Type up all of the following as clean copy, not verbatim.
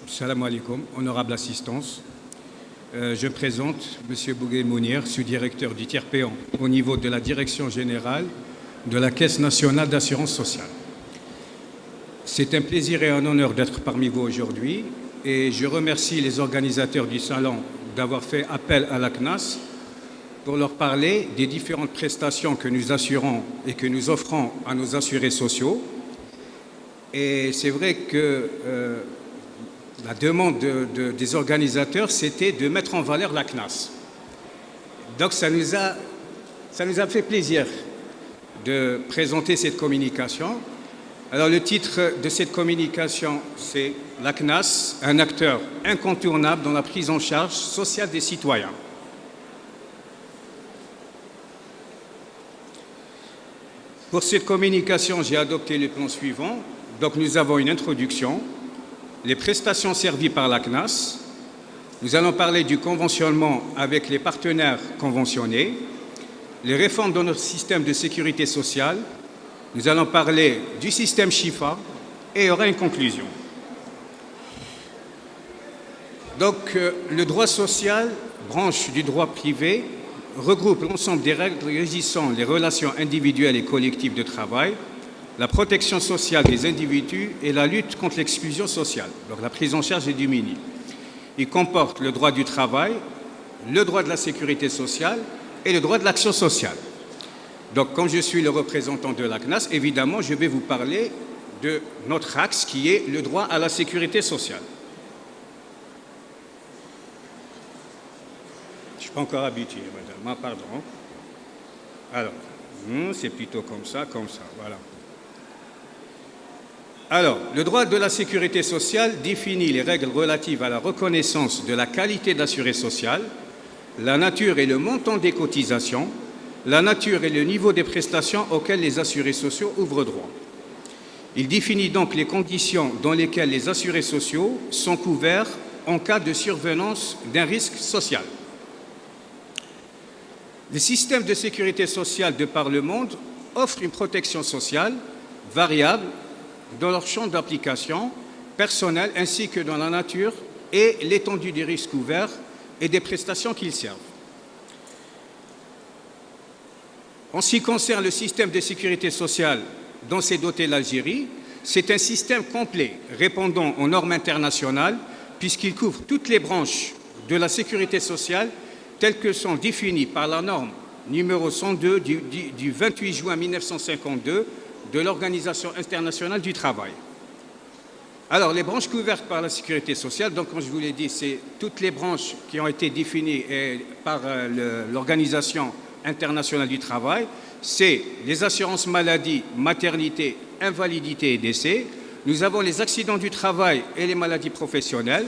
Salam alaikum, honorable assistance. Je présente M. Bouguet Mounir, sous-directeur du tiers payant au niveau de la Direction générale de la Caisse nationale d'assurance sociale. C'est un plaisir et un honneur d'être parmi vous aujourd'hui et je remercie les organisateurs du salon d'avoir fait appel à la CNAS pour leur parler des différentes prestations que nous assurons et que nous offrons à nos assurés sociaux. Et c'est vrai que la demande des organisateurs, c'était de mettre en valeur la CNAS. Donc ça nous a fait plaisir de présenter cette communication. Alors le titre de cette communication, c'est la CNAS, un acteur incontournable dans la prise en charge sociale des citoyens. Pour cette communication, j'ai adopté le plan suivant. Donc nous avons une introduction, les prestations servies par la CNAS. Nous allons parler du conventionnement avec les partenaires conventionnés, les réformes dans notre système de sécurité sociale. Nous allons parler du système Chifa et il y aura une conclusion. Donc le droit social, branche du droit privé, regroupe l'ensemble des règles régissant les relations individuelles et collectives de travail, la protection sociale des individus et la lutte contre l'exclusion sociale, donc la prise en charge des démunis. Il comporte le droit du travail, le droit de la sécurité sociale et le droit de l'action sociale. Donc, comme je suis le représentant de la CNAS, évidemment, je vais vous parler de notre axe qui est le droit à la sécurité sociale. Je ne suis pas encore habitué, madame. Pardon. Alors, c'est plutôt comme ça, voilà. Alors, le droit de la sécurité sociale définit les règles relatives à la reconnaissance de la qualité d'assuré social, la nature et le montant des cotisations, la nature et le niveau des prestations auxquelles les assurés sociaux ouvrent droit. Il définit donc les conditions dans lesquelles les assurés sociaux sont couverts en cas de survenance d'un risque social. Les systèmes de sécurité sociale de par le monde offrent une protection sociale variable dans leur champ d'application personnel ainsi que dans la nature et l'étendue des risques couverts et des prestations qu'ils servent. En ce qui concerne le système de sécurité sociale dont s'est dotée l'Algérie, c'est un système complet répondant aux normes internationales puisqu'il couvre toutes les branches de la sécurité sociale telles que sont définies par la norme numéro 102 du 28 juin 1952 de l'Organisation internationale du travail. Alors, les branches couvertes par la sécurité sociale, donc comme je vous l'ai dit, c'est toutes les branches qui ont été définies par l'Organisation internationale du travail, c'est les assurances maladie, maternité, invalidité et décès. Nous avons les accidents du travail et les maladies professionnelles.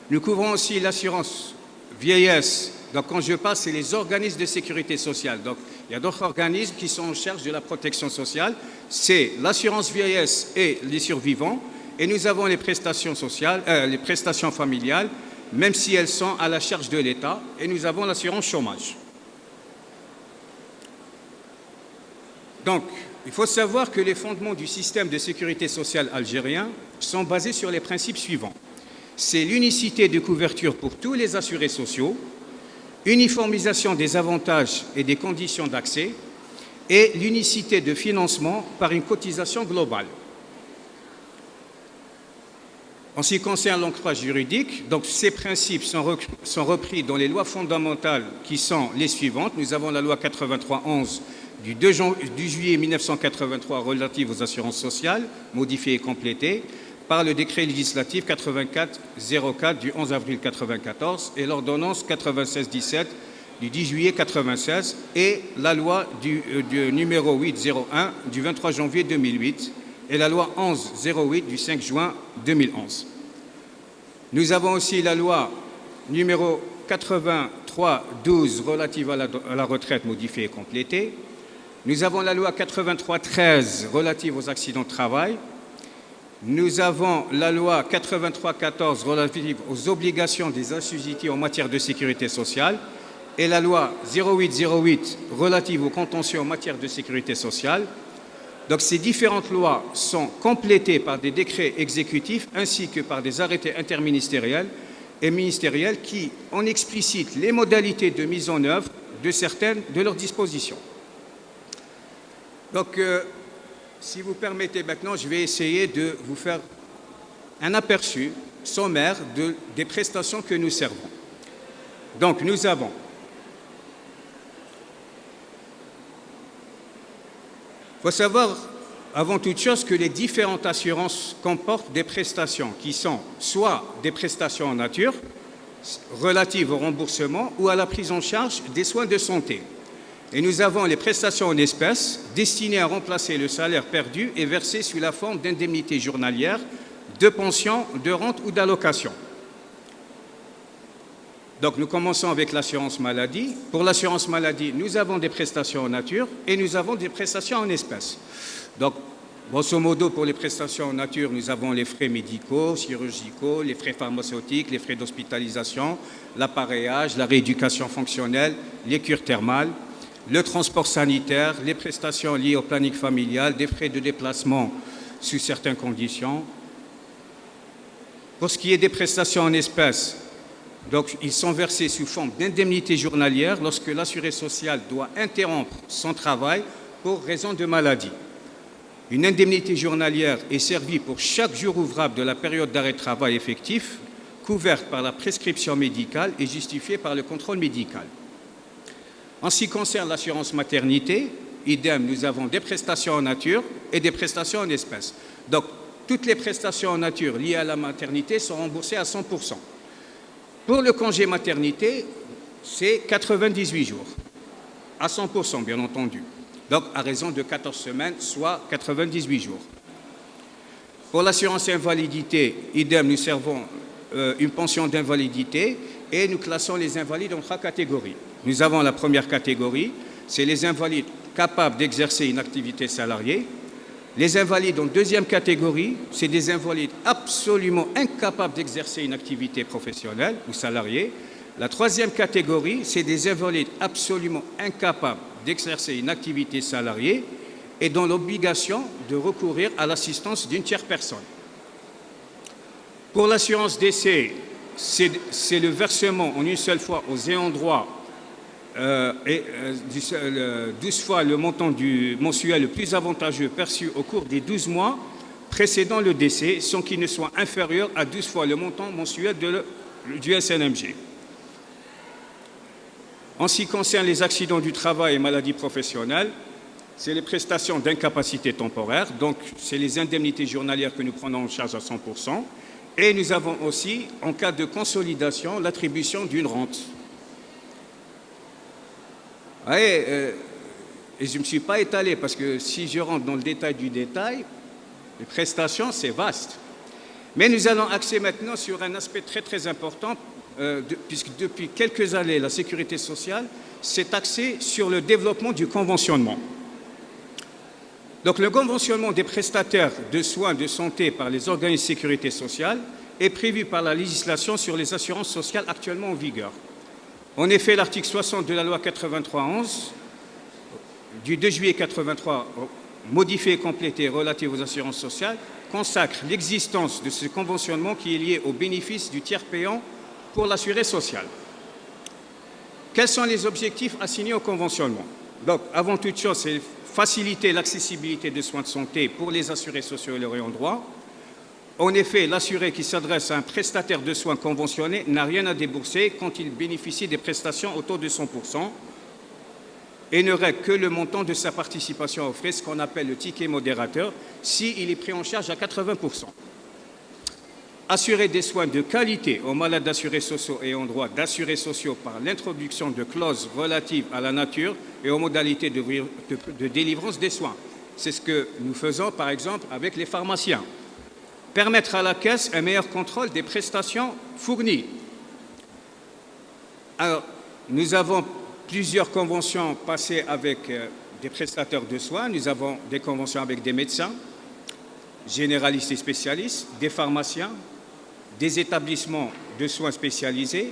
Nous couvrons aussi l'assurance vieillesse. Donc, quand je parle, c'est les organismes de sécurité sociale. Donc, il y a d'autres organismes qui sont en charge de la protection sociale. C'est l'assurance vieillesse et les survivants. Et nous avons les prestations sociales, les prestations familiales, même si elles sont à la charge de l'État. Et nous avons l'assurance chômage. Donc, il faut savoir que les fondements du système de sécurité sociale algérien sont basés sur les principes suivants. C'est l'unicité de couverture pour tous les assurés sociaux, uniformisation des avantages et des conditions d'accès et l'unicité de financement par une cotisation globale. En ce qui concerne l'ancrage juridique, donc ces principes sont repris dans les lois fondamentales qui sont les suivantes. Nous avons la loi 83-11 du 2 juillet 1983 relative aux assurances sociales, modifiée et complétée par le décret législatif 84-04 du 11 avril 1994 et l'ordonnance 96-17 du 10 juillet 1996 et la loi du numéro 801 du 23 janvier 2008 et la loi 11-08 du 5 juin 2011. Nous avons aussi la loi numéro 83-12 relative à la retraite modifiée et complétée. Nous avons la loi 83-13 relative aux accidents de travail. Nous avons la loi 83-14 relative aux obligations des assujettis en matière de sécurité sociale et la loi 08-08 relative aux contentieux en matière de sécurité sociale. Donc ces différentes lois sont complétées par des décrets exécutifs ainsi que par des arrêtés interministériels et ministériels qui en explicitent les modalités de mise en œuvre de certaines de leurs dispositions. Donc, si vous permettez maintenant, je vais essayer de vous faire un aperçu sommaire des prestations que nous servons. Donc, nous avons il faut savoir, avant toute chose, que les différentes assurances comportent des prestations qui sont soit des prestations en nature, relatives au remboursement ou à la prise en charge des soins de santé. Et nous avons les prestations en espèces destinées à remplacer le salaire perdu et versé sous la forme d'indemnités journalières, de pensions, de rentes ou d'allocations. Donc nous commençons avec l'assurance maladie. Pour l'assurance maladie, nous avons des prestations en nature et nous avons des prestations en espèces. Donc, grosso modo, pour les prestations en nature, nous avons les frais médicaux, chirurgicaux, les frais pharmaceutiques, les frais d'hospitalisation, l'appareillage, la rééducation fonctionnelle, les cures thermales, le transport sanitaire, les prestations liées au planning familial, des frais de déplacement sous certaines conditions. Pour ce qui est des prestations en espèces, donc, ils sont versés sous forme d'indemnités journalières lorsque l'assuré social doit interrompre son travail pour raison de maladie. Une indemnité journalière est servie pour chaque jour ouvrable de la période d'arrêt de travail effectif, couverte par la prescription médicale et justifiée par le contrôle médical. En ce qui concerne l'assurance maternité, idem, nous avons des prestations en nature et des prestations en espèces. Donc, toutes les prestations en nature liées à la maternité sont remboursées à 100%. Pour le congé maternité, c'est 98 jours, à 100% bien entendu, donc à raison de 14 semaines, soit 98 jours. Pour l'assurance invalidité, idem, nous servons une pension d'invalidité et nous classons les invalides en 3 catégories. Nous avons la première catégorie, c'est les invalides capables d'exercer une activité salariée. Les invalides en deuxième catégorie, c'est des invalides absolument incapables d'exercer une activité professionnelle ou salariée. La troisième catégorie, c'est des invalides absolument incapables d'exercer une activité salariée et dont l'obligation de recourir à l'assistance d'une tierce personne. Pour l'assurance décès, c'est le versement en une seule fois aux ayants droit 12 fois le montant mensuel le plus avantageux perçu au cours des 12 mois précédant le décès, sans qu'il ne soit inférieur à 12 fois le montant mensuel du SNMG. En ce qui concerne les accidents du travail et maladies professionnelles, c'est les prestations d'incapacité temporaire, donc c'est les indemnités journalières que nous prenons en charge à 100%. Et nous avons aussi, en cas de consolidation, l'attribution d'une rente. Et je ne me suis pas étalé parce que si je rentre dans le détail du détail, les prestations, c'est vaste. Mais nous allons axer maintenant sur un aspect très très important, puisque depuis quelques années, la sécurité sociale s'est axée sur le développement du conventionnement. Donc le conventionnement des prestataires de soins de santé par les organismes de sécurité sociale est prévu par la législation sur les assurances sociales actuellement en vigueur. En effet, l'article 60 de la loi 83-11 du 2 juillet 83, modifié et complété relative aux assurances sociales, consacre l'existence de ce conventionnement qui est lié au bénéfice du tiers payant pour l'assuré social. Quels sont les objectifs assignés au conventionnement? Donc, avant toute chose, c'est faciliter l'accessibilité des soins de santé pour les assurés sociaux et leurs ayants droit. En effet, l'assuré qui s'adresse à un prestataire de soins conventionné n'a rien à débourser quand il bénéficie des prestations au taux de 100% et ne règle que le montant de sa participation aux frais, ce qu'on appelle le ticket modérateur, s'il est pris en charge à 80%. Assurer des soins de qualité aux malades assurés sociaux et ayant droit d'assurés sociaux par l'introduction de clauses relatives à la nature et aux modalités de délivrance des soins. C'est ce que nous faisons, par exemple, avec les pharmaciens. Permettre à la Caisse un meilleur contrôle des prestations fournies. Alors, nous avons plusieurs conventions passées avec des prestataires de soins. Nous avons des conventions avec des médecins, généralistes et spécialistes, des pharmaciens, des établissements de soins spécialisés.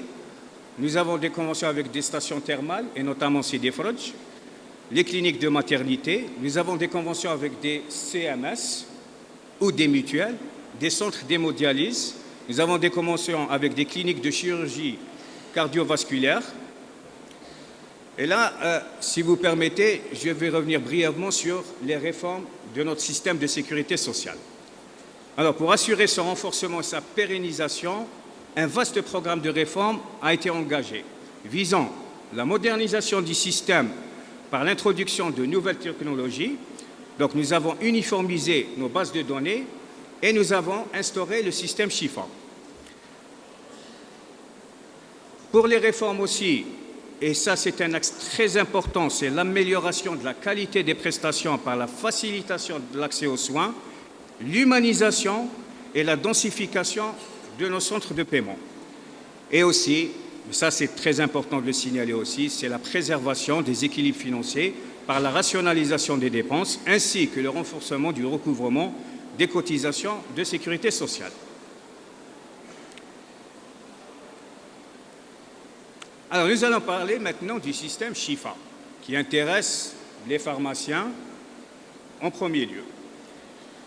Nous avons des conventions avec des stations thermales, et notamment CDFROJ. les cliniques de maternité. Nous avons des conventions avec des CMS ou des mutuelles, des centres d'hémodialyse. Nous avons des conventions avec des cliniques de chirurgie cardiovasculaire. Et là, si vous permettez, je vais revenir brièvement sur les réformes de notre système de sécurité sociale. Alors, pour assurer son renforcement et sa pérennisation, un vaste programme de réformes a été engagé, visant la modernisation du système par l'introduction de nouvelles technologies. Donc, nous avons uniformisé nos bases de données et nous avons instauré le système Shifa. Pour les réformes aussi, et ça c'est un axe très important, c'est l'amélioration de la qualité des prestations par la facilitation de l'accès aux soins, l'humanisation et la densification de nos centres de paiement. Et aussi, ça c'est très important de le signaler aussi, c'est la préservation des équilibres financiers par la rationalisation des dépenses ainsi que le renforcement du recouvrement des cotisations de sécurité sociale. Alors nous allons parler maintenant du système Shifa qui intéresse les pharmaciens en premier lieu.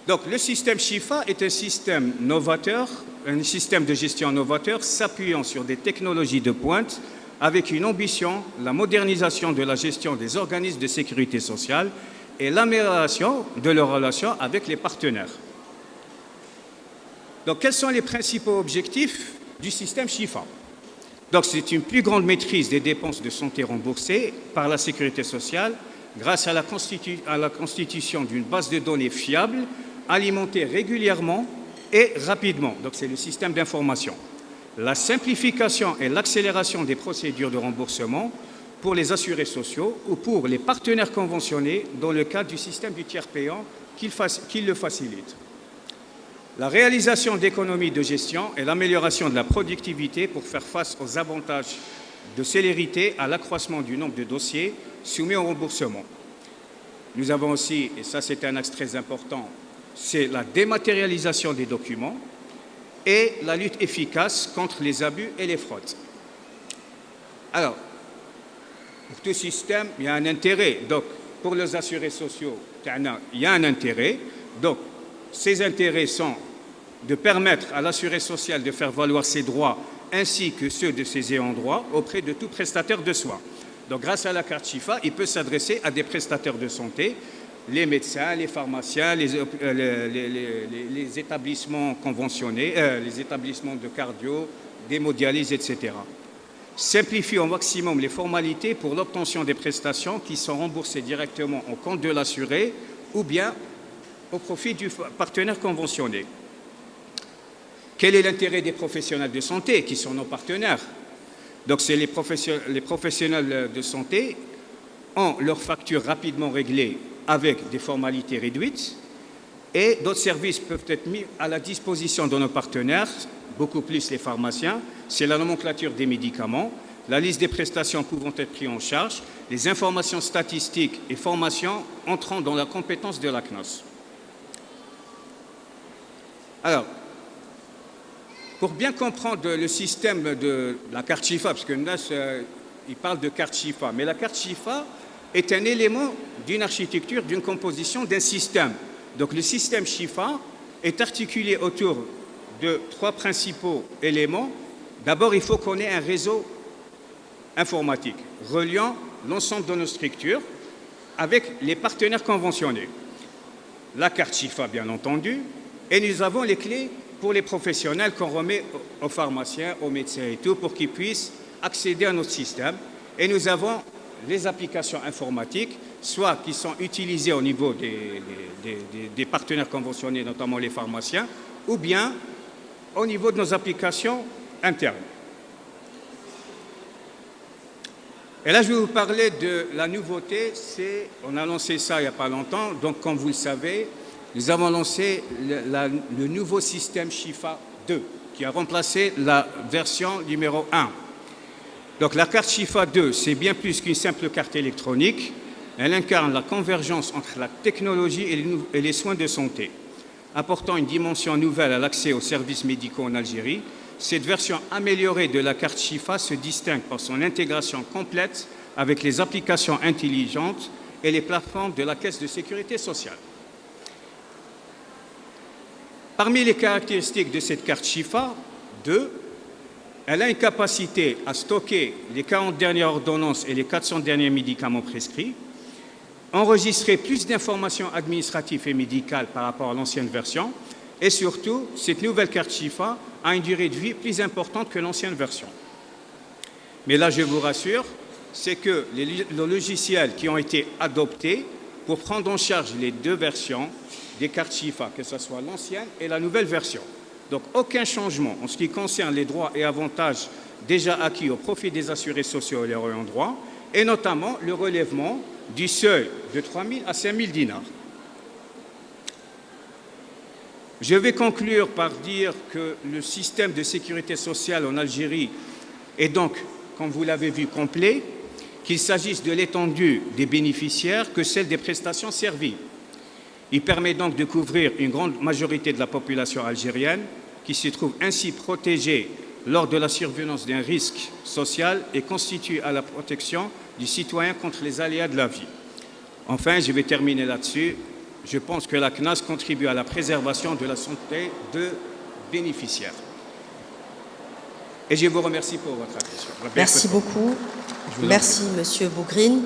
Donc le système Shifa est un système novateur, un système de gestion novateur s'appuyant sur des technologies de pointe avec une ambition, la modernisation de la gestion des organismes de sécurité sociale et l'amélioration de leurs relations avec les partenaires. Donc quels sont les principaux objectifs du système Shifa? Donc c'est une plus grande maîtrise des dépenses de santé remboursées par la sécurité sociale grâce à la constitution d'une base de données fiable, alimentée régulièrement et rapidement. Donc c'est le système d'information. La simplification et l'accélération des procédures de remboursement pour les assurés sociaux ou pour les partenaires conventionnés dans le cadre du système du tiers payant qui le facilite. La réalisation d'économies de gestion et l'amélioration de la productivité pour faire face aux avantages de célérité à l'accroissement du nombre de dossiers soumis au remboursement. Nous avons aussi, et ça c'est un axe très important, c'est la dématérialisation des documents et la lutte efficace contre les abus et les fraudes. Alors, pour tout système, il y a un intérêt. Donc, pour les assurés sociaux, il y a un intérêt. Donc, ces intérêts sont de permettre à l'assuré social de faire valoir ses droits ainsi que ceux de ses ayants droit auprès de tout prestataire de soins. Donc, grâce à la carte Shifa, il peut s'adresser à des prestataires de santé, les médecins, les pharmaciens, les établissements conventionnés, les établissements de cardio, d'hémodialyse, etc. Simplifie au maximum les formalités pour l'obtention des prestations qui sont remboursées directement au compte de l'assuré ou bien au profit du partenaire conventionné. Quel est l'intérêt des professionnels de santé qui sont nos partenaires? Donc, c'est les professionnels de santé ont leurs factures rapidement réglées avec des formalités réduites et d'autres services peuvent être mis à la disposition de nos partenaires, beaucoup plus les pharmaciens. C'est la nomenclature des médicaments, la liste des prestations pouvant être prises en charge, les informations statistiques et formations entrant dans la compétence de la CNOS. Alors, pour bien comprendre le système de la carte Shifa, parce que là, il parle de carte Shifa, mais la carte Shifa est un élément d'une architecture, d'une composition, d'un système. Donc le système Shifa est articulé autour de trois principaux éléments. D'abord, il faut qu'on ait un réseau informatique reliant l'ensemble de nos structures avec les partenaires conventionnés. La carte Shifa, bien entendu, et nous avons les clés pour les professionnels qu'on remet aux pharmaciens, aux médecins et tout, pour qu'ils puissent accéder à notre système. Et nous avons les applications informatiques, soit qui sont utilisées au niveau des partenaires conventionnés, notamment les pharmaciens, ou bien au niveau de nos applications internes. Et là, je vais vous parler de la nouveauté, on a lancé ça il n'y a pas longtemps, donc comme vous le savez, nous avons lancé le nouveau système Shifa 2, qui a remplacé la version numéro 1. Donc la carte Shifa 2, c'est bien plus qu'une simple carte électronique. Elle incarne la convergence entre la technologie et les soins de santé, apportant une dimension nouvelle à l'accès aux services médicaux en Algérie. Cette version améliorée de la carte Shifa se distingue par son intégration complète avec les applications intelligentes et les plateformes de la Caisse de sécurité sociale. Parmi les caractéristiques de cette carte Chifa, 2, elle a une capacité à stocker les 40 dernières ordonnances et les 400 derniers médicaments prescrits, enregistrer plus d'informations administratives et médicales par rapport à l'ancienne version, et surtout, cette nouvelle carte Chifa a une durée de vie plus importante que l'ancienne version. Mais là, je vous rassure, c'est que les logiciels qui ont été adoptés pour prendre en charge les 2 versions des cartes Chifa, que ce soit l'ancienne et la nouvelle version. Donc, aucun changement en ce qui concerne les droits et avantages déjà acquis au profit des assurés sociaux et leurs ayants droit, et notamment le relèvement du seuil de 3 000 à 5 000 dinars. Je vais conclure par dire que le système de sécurité sociale en Algérie est donc, comme vous l'avez vu, complet, qu'il s'agisse de l'étendue des bénéficiaires que celle des prestations servies. Il permet donc de couvrir une grande majorité de la population algérienne qui se trouve ainsi protégée lors de la survenance d'un risque social et constitue à la protection du citoyen contre les aléas de la vie. Enfin, je vais terminer là-dessus. Je pense que la CNAS contribue à la préservation de la santé de bénéficiaires. Et je vous remercie pour votre attention. Merci beaucoup. Merci, Monsieur Bougrine.